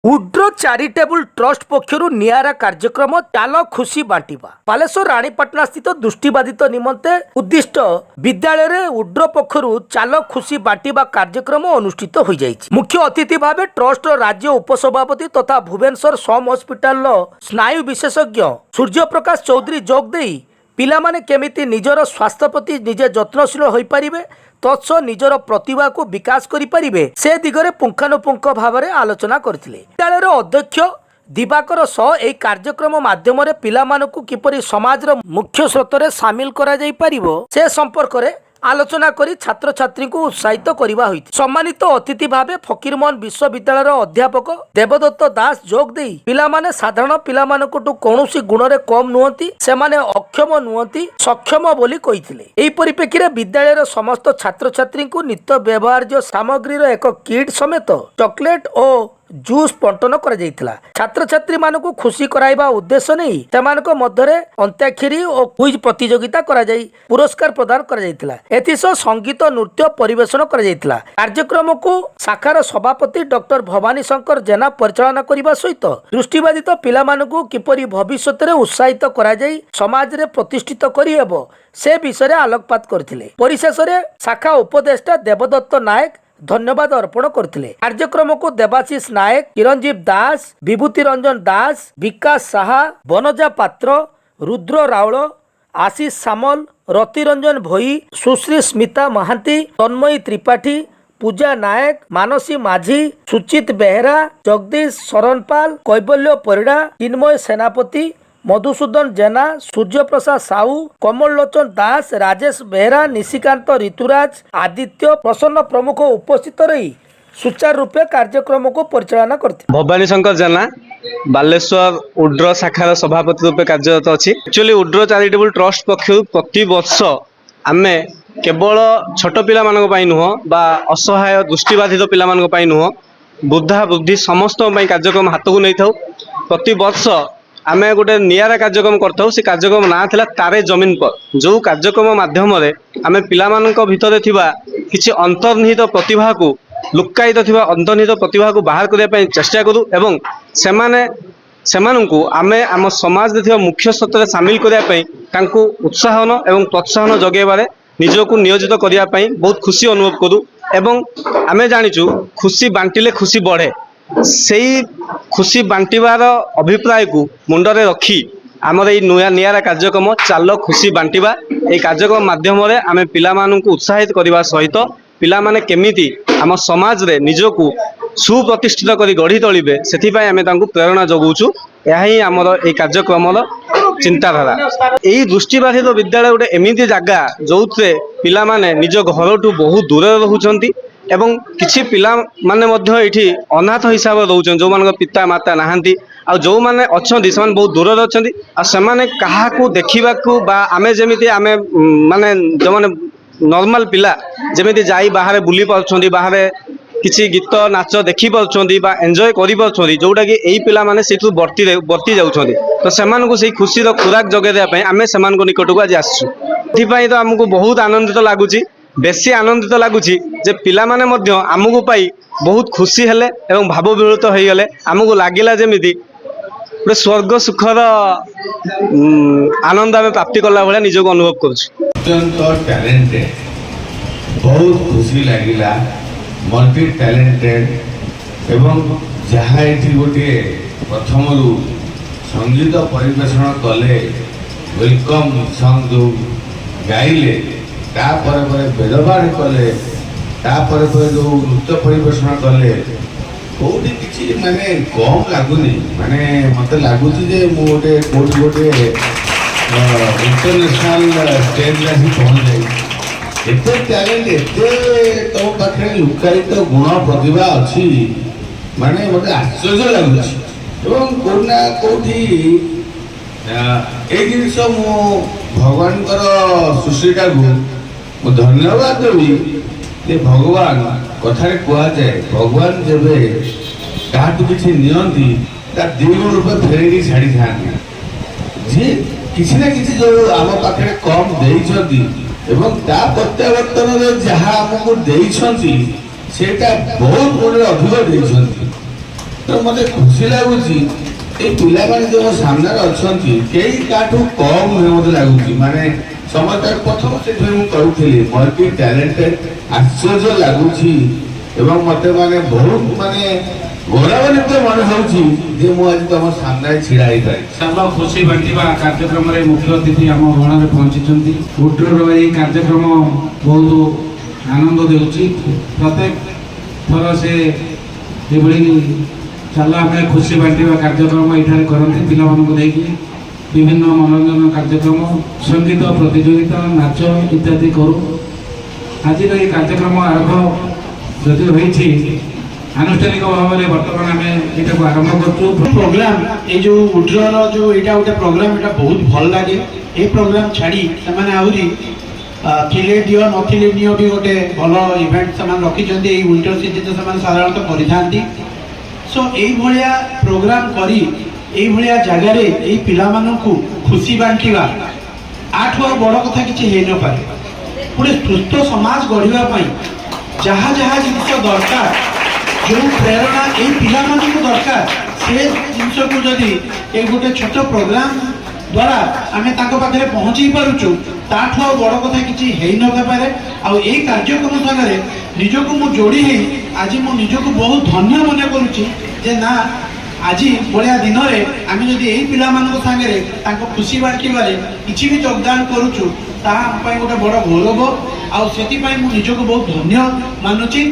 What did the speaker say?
Withdraw charitable trust पक्षरु नियारा कार्यक्रम चाल खुशी बांटिबा बालेश्वर रानीपाटना स्थित दृष्टिबाधित निमंते उद्दिष्ट विद्यालय रे उड्रो पक्षरु चाल खुशी बांटिबा कार्यक्रम अनुष्ठित हो जाइछि। मुख्य अतिथि भावे ट्रस्ट राज्य उपसभापति तथा भुवनेश्वर सम हॉस्पिटल स्नायु विशेषज्ञ सूर्य प्रकाश चौधरी जोग देई पिलामाने केमिति निजर स्वास्थ्य प्रति निजे जत्नशील होई परिबे तत्सह निजर प्रतिभा को विकास करिपारिबे से दिगरे पुंखानुपुंख भाव में आलोचना करथिले। विद्यालयर अध्यक्ष दिवाकर सह एही कार्यक्रम माध्यम पिलामानकु किपरि समाज मुख्य स्रोत रे सामिल करा जाई परिबो से संपर्क में आलोचना करी छात्र छात्री को उत्साहित करवा होइति। सम्मानित अतिथि भावे फकीरमोहन विश्वविद्यालय अध्यापक देवदत्त दास जोग देई पिलामाने साधारण पिलामानकटु कौनसी गुण रे कम नुहंती सेमाने अक्षम नुहंती सक्षम बोली कहिथिले। एही परिप्रेक्षी रे विद्यालयर समस्त छात्र छात्री को नित्य व्यवहार्य सामग्री रो एक किट समेत चॉकलेट और जूस बंटन कर छात्र छात्री मान को खुशी कराइबा उद्देश्य नहीं सेमानक मध्यरे अंत्याक्षरी और क्विज प्रतियोगिता करा जाई पुरस्कार प्रदान कर एथिसह संगीत नृत्य परिवेशन कर कार्यक्रम को शाखार सभापति डॉक्टर भवानी शंकर जेना परिचालना करने सहित दृष्टिबाधित पिलामानकु किपरि भविष्यत रे उत्साहित करा जाई समाज रे प्रतिष्ठित करिहेबो से विषय आलोकपात करथिले। परिशेष रे शाखा उपदेष्टा देवदत्त नायक धन्यवाद अर्पण करथिले। कार्यक्रम को देवाशीष नायक, चिरंजीव दास, विभूति रंजन दास, विकास साहा, बनजा पात्र, रुद्र राउल, आशीष सामल, रतिरंजन भोई, सुश्री स्मिता महांती, तन्मयी त्रिपाठी, पूजा नायक, मानसी माझी, सुचित बेहरा, जगदीश शरणपाल, कैबल्य परिड़ा, चिन्मय सेनापति, मधुसूदन जेना, सूर्य प्रसाद साहू, कमल लोचन दास, राजेश बेहरा, निशिकांत ऋतुराज, आदित्य प्रसन्न प्रमुख उपस्थित रही सुचारू रूपे कार्यक्रम को परिचालना करते। भवानी शंकर जेना बालेश्वर उड्र शाखार सभापति रूपे कार्यरत अच्छी। एक्चुअली उड्र चैरिटेबल ट्रस्ट पक्ष प्रति वर्ष आमे केवल छोट पिला मानक पई नुह बा असहाय दृष्टिबाधित पिला मानक पई नुह बुद्धा बुद्धि समस्त पई कार्यक्रम हाथ को नहीं थाउ। प्रति वर्ष आमे गोटे नियारा कार्यक्रम करथाउ। से कार्यक्रम ना थिला तारे जमीन पर, जो कार्यक्रम माध्यम आमे पिला मानक भितर थिबा किछि अंतर्निहित प्रतिभा को लुकायित थिबा अंतर्निहित प्रतिभा को बाहर करिया पई चेष्टा करू एवं सेमानंकु आमे आम समाज रे थिबा मुख्य स्रोत रे शामिल करिया पई तांकु उत्साहन एवं प्रोत्साहन जगेबारे निजको नियोजित करिया पई बहुत खुशी अनुभव करू एवं आमे जानिचु खुशी बांटिले खुशी बढ़े। सेई खुशी बांटिबार अभिप्राय को मुंडरे रखी आमर ये नुया नियारा कार्यक्रम चाल खुशी बांटिबा ए कार्यक्रम माध्यम आमे पिला माननकु उत्साहित करबा सहित पिला माने केमिति आम समाज रे निजको सुप्रतिष्ठित करी गढ़ी तोलिबे सेथिपाई आमे तांकु प्रेरणा जगौछु। यह ही आमर ए कार्यक्रम चिंताधारा। यही दृष्टिबाधित विद्यालय गोटे एमिति जगह जो पिला माने निज घरठू बहुत दूर रहउछंती एवं किछि पिला माने मध्य एठी अनाथ हिसाब रे रहउछन जो मान पिता माता नाहांती आ जो माने अछंती से बहुत दूर रे अछंती आ से माने काहाकू देखिबाकू बा आमे जेमिति आमे माने जो माने नॉर्मल पिला जेमिति जाई बाहर बुली पाउछंती बाहर किछि गीत नाच देखि पाउछंती बा एन्जॉय करि पाउछंती जोटा कि एई पिला माने सेठू बर्ती जाउछंती तो सेमानकू सेई खुशी रो खुराक जगे देबा पई आमे सेमानकू निकटकू आज आसछु। एथिपाई तो हमकू बहुत आनंदित लागुची, बेसी आनंदित लगुच जे पिला माने मध्य आमको पाई बहुत खुशी हेले एवं भाव विहृत हो गले। आमको लगिला जेमिति गोटे स्वर्ग सुखर आनंद आम प्राप्ति कला भाया निजको अनुभव करुछु। अत्यंत टैलेंटेड, बहुत खुशी लगिला, मल्टी टैलेंटेड एवं जहाँ ये गोटे प्रथम संगीत परिवेषण कले वेलकम सॉन्ग जो गाइले बेदबाड़ कले जो नृत्य परिवेषण कले कौटी किसी माने कम लगुनि माने मत लगुच गोटे कौटी गोटे इंटरनेशनल स्टेज में पहुँच जाए। एत टैलेंट एत तुम पाखे लुकायित गुण प्रतिभा अच्छी माने मत आश्चर्य लगुच कौटना कौटी ये जिनस मु भगवान सृष्टिटा को धन्यवाद देवी जे भगवान कथा कह जाए भगवान जब क्या किसी नियंती द्विगुण रूप फेर छाड़ी था जी किसी ना किसी जो आम पाखे कम देती प्रत्यावर्तन जहाँ आमको देता बहुत गुण अधिक देती तो मते खुशी लगुची ए पिलामाने जो सामने अछंती केही काठू कम हे मते लगुची माने समस्त प्रथम से फिल्म करूथिली मल्टी टैलेंटेड आश्चर्य लगुची एवं मते माने बहुत माने गौरवान्वित मन होउची जे मु आज तुम सामने छिड़ा ही पाई चाल खुशी बांटिबा कार्यक्रम रे मुख्य अतिथि आम गणरे पहुंची उड्रोर ये कार्यक्रम बहुत आनंद देउची प्रत्येक थर से चाल आम खुशी बांटिबा कार्यक्रम ये करते पिला विभिन्न मनोरंजन कार्यक्रम संगीत प्रतियोगिता नाच इत्यादि करूँ आज ये कार्यक्रम आरंभ जदि रही आनुष्ठानिक भाव में बर्तमान आम यहाँ आरंभ कर प्रोग्राम ये जो उड्रर जो यहाँ गोटे प्रोग्राम यहाँ बहुत भल लगे ये प्रोग्राम छाड़ी से आहरी थिले दियो नथिले नियो भी गोटे भल इवेंट से रखिंट विंटर सीजन से साधारणतः करि सो ये प्रोग्राम करी ये जगार ये पिला खुशी बांटिवा आठ बड़ कथा किसी हो न पारे गोटे सुस्थ समाज गढ़ापी जहाँ जहाँ जिनस दरकार जो प्रेरणा ये पिला दरकार से जिनस को जदि ये गोटे छोट प्रोग्राम द्वारा आम पाखे पहुँची पारुचु ताठू बड़ कथा किसी हो न पारे आउ ये कार्यक्रम सागर निजक मु जोड़ी आज मु निजक बहुत धन्य मन करुच्ची ना आज भाया दिन में आम जदि यही पिला सागरे खुशी बांटबारे किसी भी योगदान करुचु तापाई गोटे बड़ गौरव आउ से निजक बहुत धन्य मानुची।